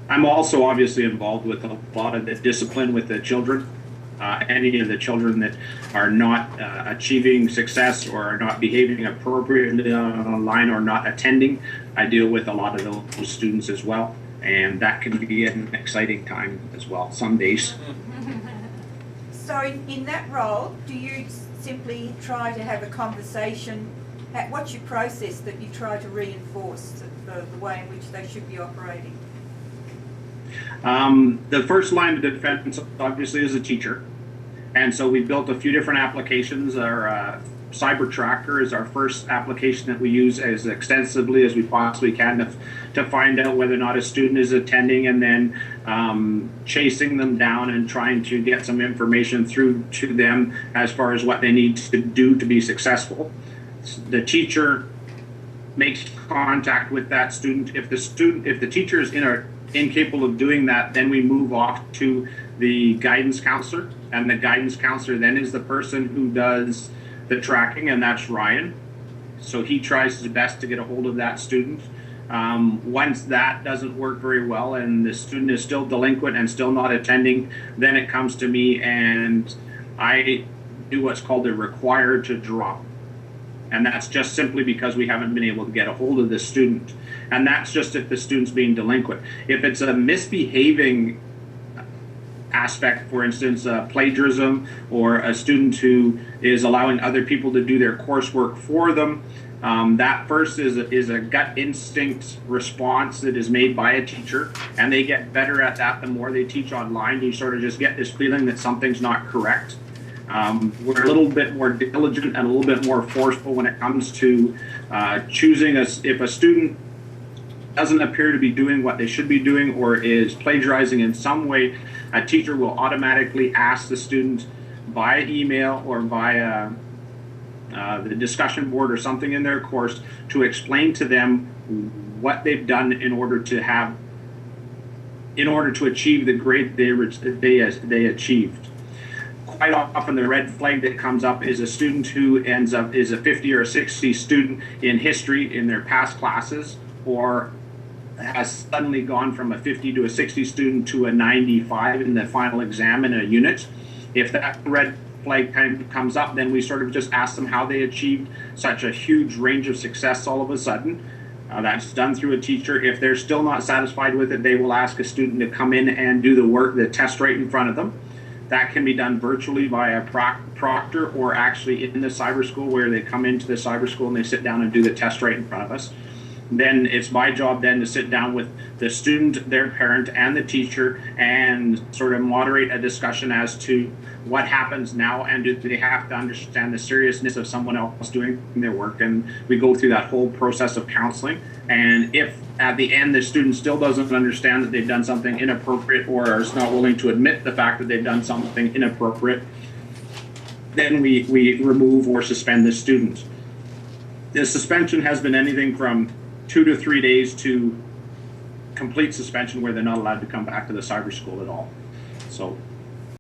I'm also obviously involved with a lot of the discipline with the children. Any of the children that are not achieving success or are not behaving appropriately online or not attending, I deal with a lot of those students as well. And that can be an exciting time as well, some days. So in that role, do you simply try to have a conversation? What's your process that you try to reinforce the way in which they should be operating? The first line of defense obviously is a teacher. And so we built a few different applications. Our Cyber Tracker is our first application that we use as extensively as we possibly can to find out whether or not a student is attending, and then chasing them down and trying to get some information through to them as far as what they need to do to be successful. The teacher makes contact with that student. If the teacher is incapable of doing that, then we move off to the guidance counselor, and the guidance counselor then is the person who does the tracking, and that's Ryan. So he tries his best to get a hold of that student. Once that doesn't work very well and the student is still delinquent and still not attending, then it comes to me and I do what's called a required to drop. And that's just simply because we haven't been able to get a hold of the student. And that's just if the student's being delinquent. If it's a misbehaving aspect, for instance, plagiarism, or a student who is allowing other people to do their coursework for them, that first is a gut instinct response that is made by a teacher, and they get better at that the more they teach online. You sort of just get this feeling that something's not correct. We're a little bit more diligent and a little bit more forceful when it comes to choosing if a student doesn't appear to be doing what they should be doing or is plagiarizing in some way. A teacher will automatically ask the student via email or via the discussion board or something in their course to explain to them what they've done in order to achieve the grade they achieved. Quite often the red flag that comes up is a student who ends up is a 50 or a 60 student in history in their past classes, or has suddenly gone from a 50 to a 60 student to a 95 in the final exam in a unit. If that red flag comes up, then we sort of just ask them how they achieved such a huge range of success all of a sudden. That's done through a teacher. If they're still not satisfied with it, they will ask a student to come in and do the test right in front of them. That can be done virtually via proctor, or actually in the cyber school, where they come into the cyber school and they sit down and do the test right in front of us. Then it's my job then to sit down with the student, their parent, and the teacher and sort of moderate a discussion as to what happens now, and do they have to understand the seriousness of someone else doing their work. And we go through that whole process of counseling. And if at the end the student still doesn't understand that they've done something inappropriate, or is not willing to admit the fact that they've done something inappropriate, then we remove or suspend the student. The suspension has been anything from 2 to 3 days to complete suspension, where they're not allowed to come back to the cyber school at all. So